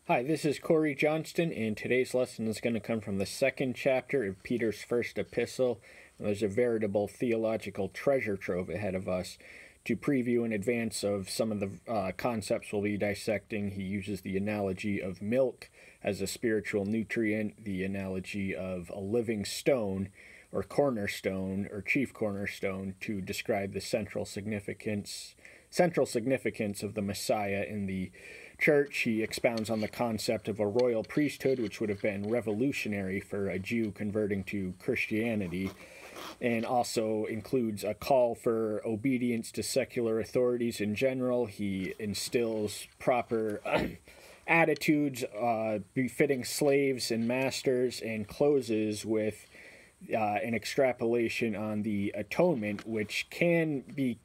Hi, this is Corey Johnston, and today's lesson is going to come from the second chapter of Peter's first epistle. There's a veritable theological treasure trove ahead of us. To preview in advance of some of the concepts we'll be dissecting, he uses the analogy of milk as a spiritual nutrient, the analogy of a living stone, or cornerstone, or chief cornerstone, to describe the central significance of the Messiah in the church. He expounds on the concept of a royal priesthood, which would have been revolutionary for a Jew converting to Christianity, and also includes a call for obedience to secular authorities in general. He instills proper attitudes befitting slaves and masters, and closes with an extrapolation on the atonement, which can be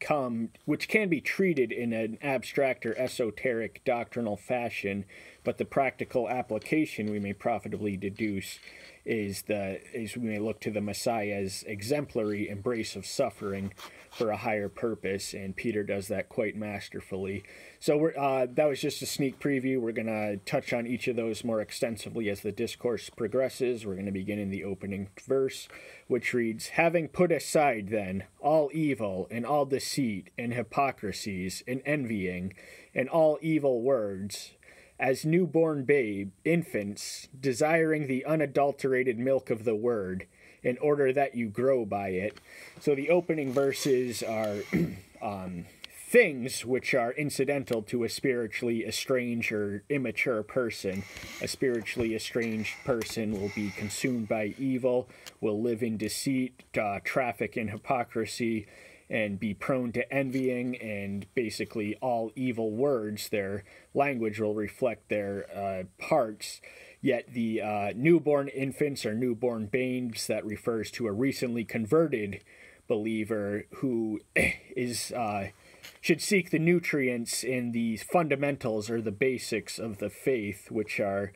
treated in an abstract or esoteric doctrinal fashion, but the practical application we may profitably deduce is we may look to the Messiah's exemplary embrace of suffering for a higher purpose, and Peter does that quite masterfully. So that was just a sneak preview. We're going to touch on each of those more extensively as the discourse progresses. We're going to begin in the opening verse, which reads, "Having put aside, then, all evil and all deceit and hypocrisies and envying and all evil words, as newborn infants, desiring the unadulterated milk of the word, in order that you grow by it." So the opening verses are things which are incidental to a spiritually estranged or immature person. A spiritually estranged person will be consumed by evil, will live in deceit, traffic in hypocrisy, and be prone to envying, and basically all evil words. Their language will reflect their hearts. Yet the newborn infants or newborn babes, that refers to a recently converted believer who is should seek the nutrients in the fundamentals or the basics of the faith, which are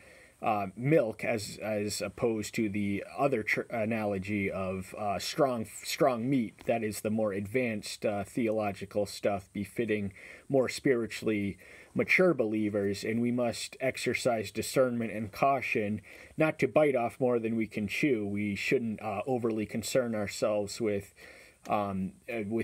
milk, as opposed to the other analogy of strong meat. That is the more advanced theological stuff befitting more spiritually mature believers, and we must exercise discernment and caution not to bite off more than we can chew. We shouldn't overly concern ourselves with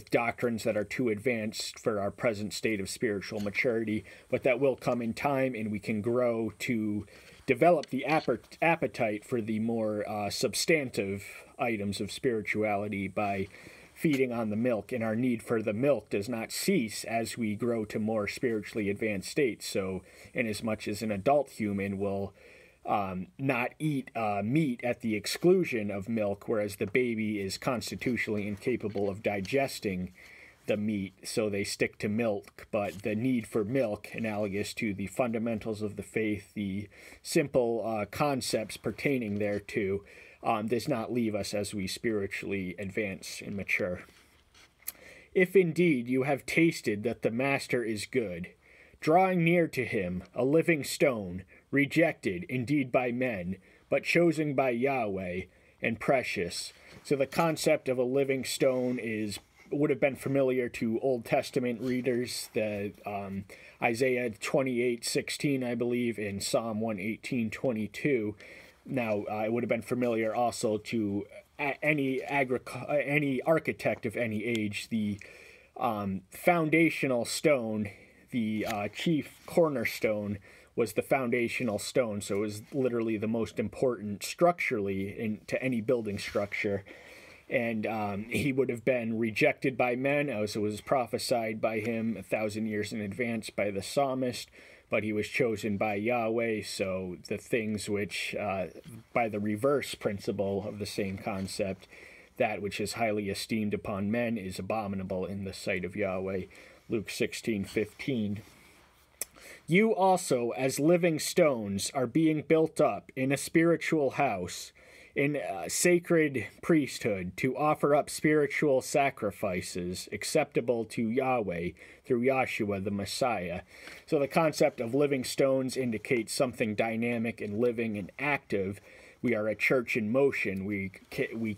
doctrines that are too advanced for our present state of spiritual maturity, but that will come in time, and we can grow to develop the appetite for the more substantive items of spirituality by feeding on the milk, and our need for the milk does not cease as we grow to more spiritually advanced states. So inasmuch as an adult human will not eat meat at the exclusion of milk, whereas the baby is constitutionally incapable of digesting the meat, so they stick to milk. But the need for milk, analogous to the fundamentals of the faith, the simple concepts pertaining thereto, does not leave us as we spiritually advance and mature. "If indeed you have tasted that the Master is good, drawing near to him, a living stone, rejected indeed by men, but chosen by Yahweh, and precious." So the concept of a living stone would have been familiar to Old Testament readers. The Isaiah 28:16, I believe, and Psalm 118:22. Now, it would have been familiar also to any architect of any age. The foundational stone, the chief cornerstone, was the foundational stone, so it was literally the most important structurally to any building structure. And he would have been rejected by men, as it was prophesied by him 1,000 years in advance by the psalmist, but he was chosen by Yahweh. So the things which, by the reverse principle of the same concept, that which is highly esteemed upon men is abominable in the sight of Yahweh. Luke 16:15. "You also, as living stones, are being built up in a spiritual house, in a sacred priesthood, to offer up spiritual sacrifices acceptable to Yahweh through Yahshua the Messiah." So the concept of living stones indicates something dynamic and living and active. We are a church in motion. We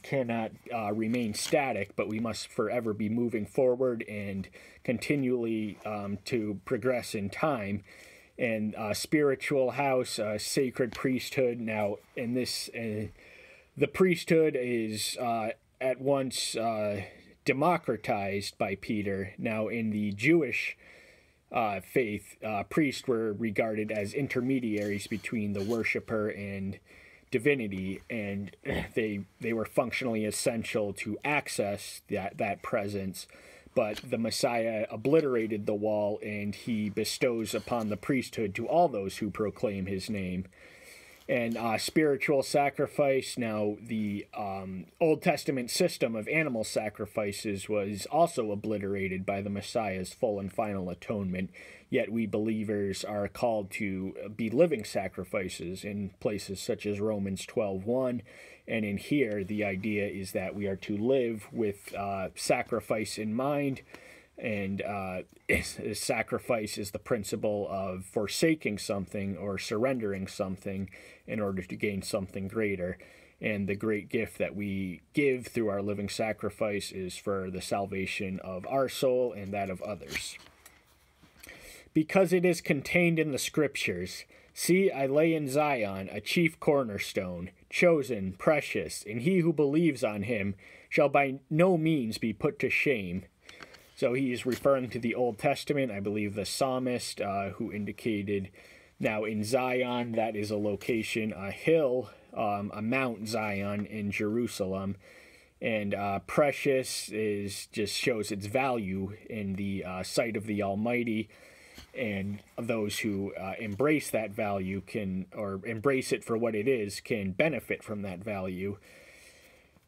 cannot remain static, but we must forever be moving forward and continually to progress in time. and spiritual house, sacred priesthood. Now, in this, the priesthood is at once democratized by Peter. Now, in the Jewish faith, priests were regarded as intermediaries between the worshiper and divinity, and they were functionally essential to access that presence. But the Messiah obliterated the wall, and he bestows upon the priesthood to all those who proclaim his name. And spiritual sacrifice. Now, the Old Testament system of animal sacrifices was also obliterated by the Messiah's full and final atonement. Yet we believers are called to be living sacrifices in places such as Romans 12:1. And in here, the idea is that we are to live with sacrifice in mind. And sacrifice is the principle of forsaking something or surrendering something in order to gain something greater. And the great gift that we give through our living sacrifice is for the salvation of our soul and that of others. Because it is contained in the Scriptures, see, I lay in Zion a chief cornerstone, chosen, precious, and he who believes on him shall by no means be put to shame. So he is referring to the Old Testament, I believe the psalmist who indicated, now in Zion, that is a location, a hill, a Mount Zion in Jerusalem. And precious just shows its value in the sight of the Almighty. And those who embrace that value or embrace it for what it is, can benefit from that value.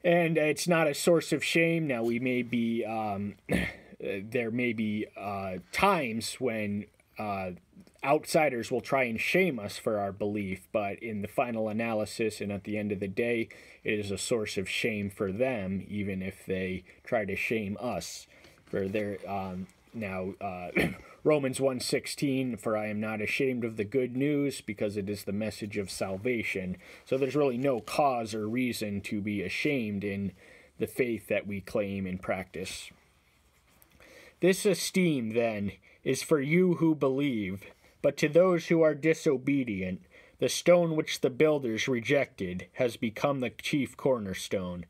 And it's not a source of shame. Now, we may be... there may be times when outsiders will try and shame us for our belief, but in the final analysis and at the end of the day, it is a source of shame for them, even if they try to shame us for their Romans 1:16, for I am not ashamed of the good news, because it is the message of salvation. So there's really no cause or reason to be ashamed in the faith that we claim and practice. This esteem, then, is for you who believe, but to those who are disobedient, the stone which the builders rejected has become the chief cornerstone.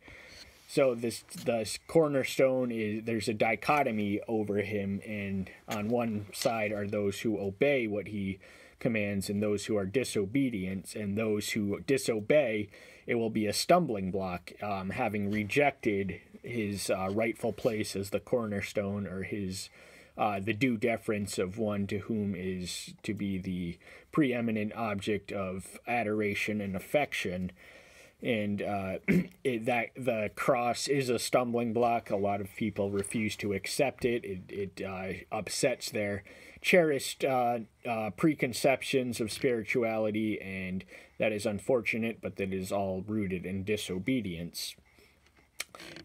So the cornerstone there's a dichotomy over him, and on one side are those who obey what he commands and those who are disobedient, and those who disobey, it will be a stumbling block, having rejected his rightful place as the cornerstone, or his the due deference of one to whom is to be the preeminent object of adoration and affection. And that the cross is a stumbling block. A lot of people refuse to accept it. It upsets their cherished preconceptions of spirituality, and that is unfortunate, but that is all rooted in disobedience.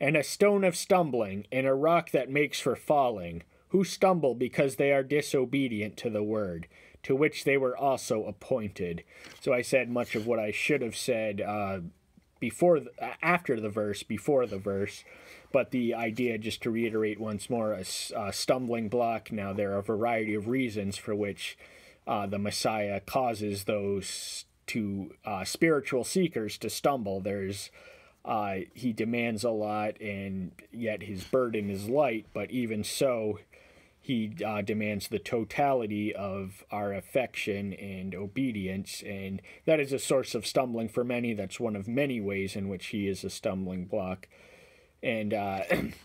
And a stone of stumbling, and a rock that makes for falling, who stumble because they are disobedient to the word, to which they were also appointed. So I said much of what I should have said after the verse, before the verse, but the idea, just to reiterate once more, a stumbling block. Now, there are a variety of reasons for which the Messiah causes those spiritual seekers to stumble. He demands a lot, and yet his burden is light, but even so, he demands the totality of our affection and obedience, and that is a source of stumbling for many. That's one of many ways in which he is a stumbling block. And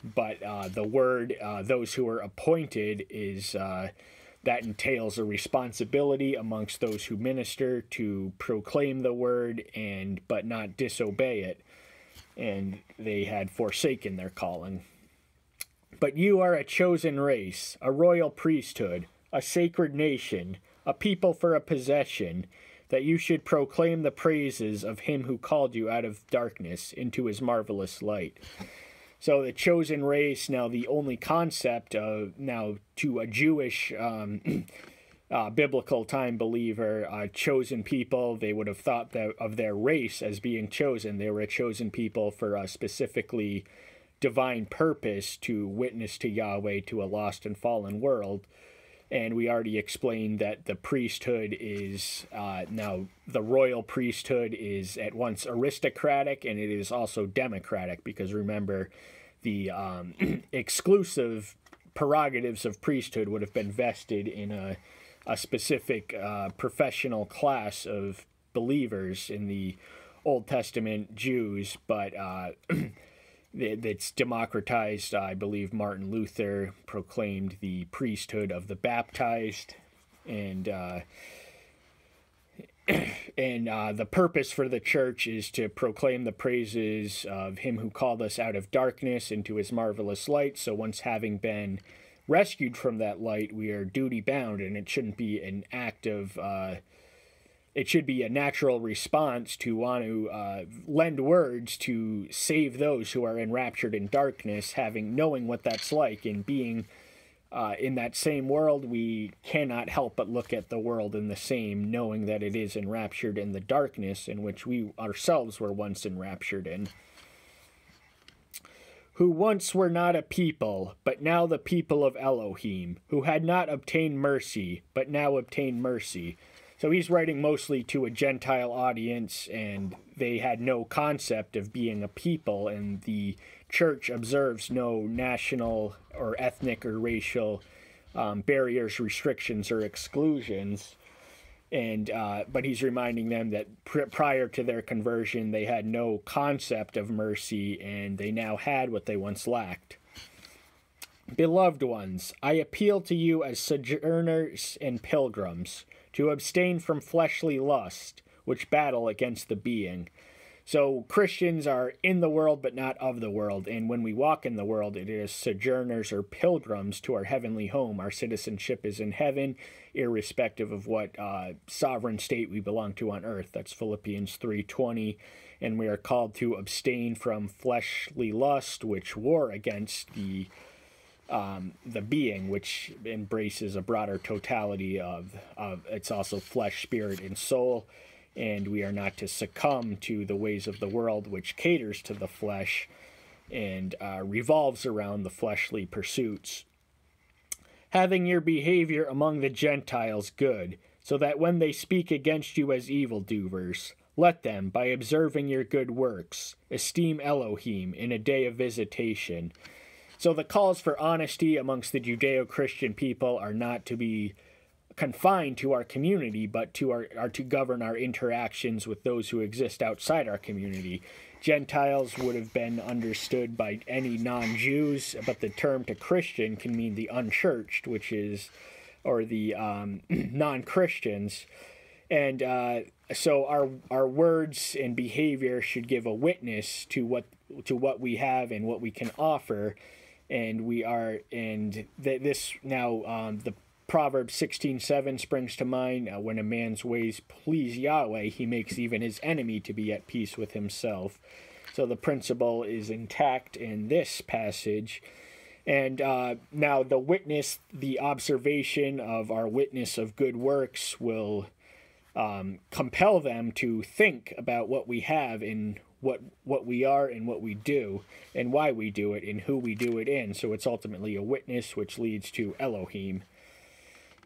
but the word, those who are appointed, is that entails a responsibility amongst those who minister to proclaim the word but not disobey it. And they had forsaken their calling. But you are a chosen race, a royal priesthood, a sacred nation, a people for a possession, that you should proclaim the praises of him who called you out of darkness into his marvelous light. So the chosen race, now the only concept now to a Jewish biblical time believer, chosen people, they would have thought of their race as being chosen. They were a chosen people for a specifically divine purpose to witness to Yahweh to a lost and fallen world. And we already explained that the priesthood is now the royal priesthood is at once aristocratic and it is also democratic, because remember, the exclusive prerogatives of priesthood would have been vested in a specific professional class of believers in the Old Testament Jews, but it's democratized. I believe Martin Luther proclaimed the priesthood of the baptized, and the purpose for the church is to proclaim the praises of him who called us out of darkness into his marvelous light. So once having been rescued from that light, we are duty bound, and it shouldn't be an act of it should be a natural response to want to lend words to save those who are enraptured in darkness, knowing what that's like, and being in that same world. We cannot help but look at the world in the same, knowing that it is enraptured in the darkness in which we ourselves were once enraptured in. Who once were not a people, but now the people of Elohim, who had not obtained mercy, but now obtain mercy. So he's writing mostly to a Gentile audience, and they had no concept of being a people, and the church observes no national or ethnic or racial barriers, restrictions, or exclusions. And but he's reminding them that prior to their conversion, they had no concept of mercy, and they now had what they once lacked. Beloved ones, I appeal to you as sojourners and pilgrims, to abstain from fleshly lust, which battle against the being. So Christians are in the world, but not of the world. And when we walk in the world, it is sojourners or pilgrims to our heavenly home. Our citizenship is in heaven, irrespective of what sovereign state we belong to on earth. That's Philippians 3:20. And we are called to abstain from fleshly lust, which war against the being, which embraces a broader totality of it's also flesh, spirit, and soul. And we are not to succumb to the ways of the world, which caters to the flesh and revolves around the fleshly pursuits. Having your behavior among the Gentiles good, so that when they speak against you as evildoers, let them, by observing your good works, esteem Elohim in a day of visitation. So the calls for honesty amongst the Judeo-Christian people are not to be confined to our community, but are to govern our interactions with those who exist outside our community. Gentiles would have been understood by any non-Jews, but the term to Christian can mean the unchurched, or the non-Christians. And so our words and behavior should give a witness to what we have and what we can offer. And the Proverbs 16:7 springs to mind. When a man's ways please Yahweh, he makes even his enemy to be at peace with himself. So the principle is intact in this passage. And now the observation of our witness of good works will compel them to think about what we have and what we are and what we do and why we do it and who we do it in. So it's ultimately a witness which leads to Elohim.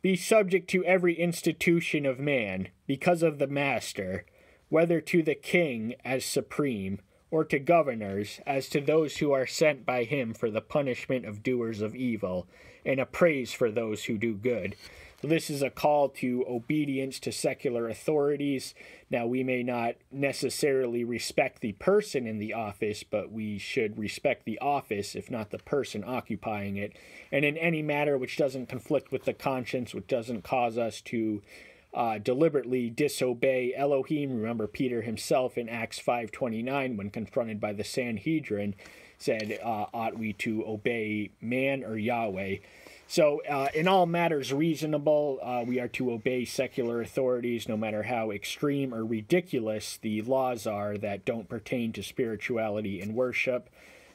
Be subject to every institution of man because of the master, whether to the king as supreme, or to governors as to those who are sent by him for the punishment of doers of evil, and a praise for those who do good. So this is a call to obedience to secular authorities. Now, we may not necessarily respect the person in the office, but we should respect the office, if not the person occupying it. And in any matter which doesn't conflict with the conscience, which doesn't cause us to deliberately disobey Elohim. Remember, Peter himself in Acts 5:29, when confronted by the Sanhedrin, said, ought we to obey man or Yahweh? So in all matters reasonable, we are to obey secular authorities, no matter how extreme or ridiculous the laws are that don't pertain to spirituality and worship.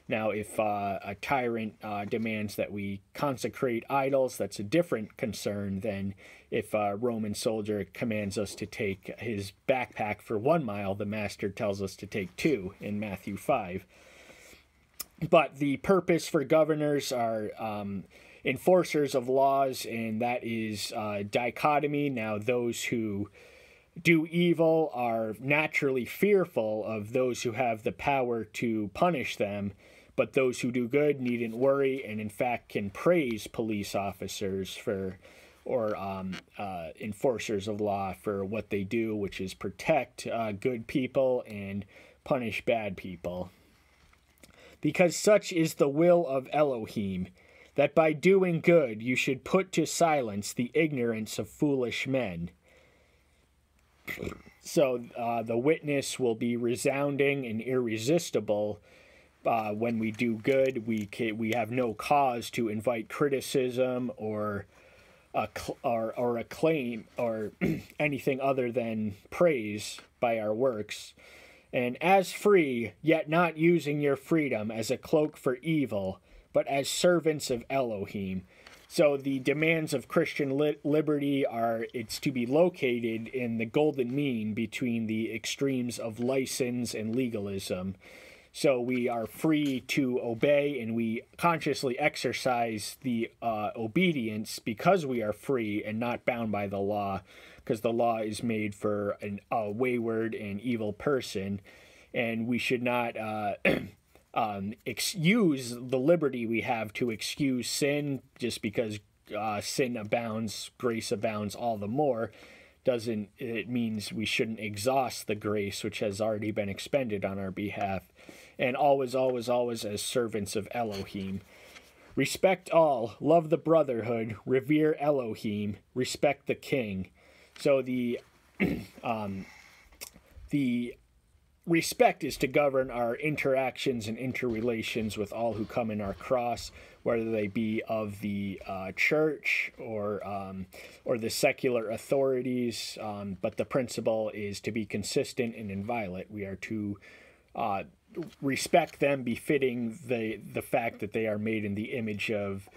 Now, if a tyrant demands that we consecrate idols, that's a different concern than if a Roman soldier commands us to take his backpack for 1 mile, the master tells us to take 2 in Matthew 5. But the purpose for governors are enforcers of laws, and that is dichotomy. Now, those who do evil are naturally fearful of those who have the power to punish them, but those who do good needn't worry, and in fact can praise police officers for, or enforcers of law for what they do, which is protect good people and punish bad people. Because such is the will of Elohim, that by doing good you should put to silence the ignorance of foolish men. So the witness will be resounding and irresistible. When we do good, we have no cause to invite criticism or acclaim or anything other than praise by our works. And as free, yet not using your freedom as a cloak for evil, but as servants of Elohim. So the demands of Christian liberty are, it's to be located in the golden mean between the extremes of license and legalism. So we are free to obey, and we consciously exercise the obedience because we are free and not bound by the law, because the law is made for a wayward and evil person, and we should not use the liberty we have to excuse sin. Just because sin abounds, grace abounds all the more. It means we shouldn't exhaust the grace which has already been expended on our behalf. And always, always, always as servants of Elohim. Respect all, love the brotherhood, revere Elohim, respect the king. So the respect is to govern our interactions and interrelations with all who come in our cross, whether they be of the church or the secular authorities. But the principle is to be consistent and inviolate. We are to respect them, befitting the fact that they are made in the image of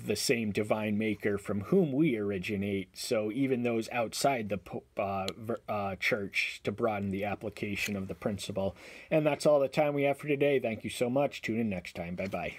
the same divine maker from whom we originate. So even those outside the church, to broaden the application of the principle. And that's all the time we have for today. Thank you so much. Tune in next time. Bye-bye.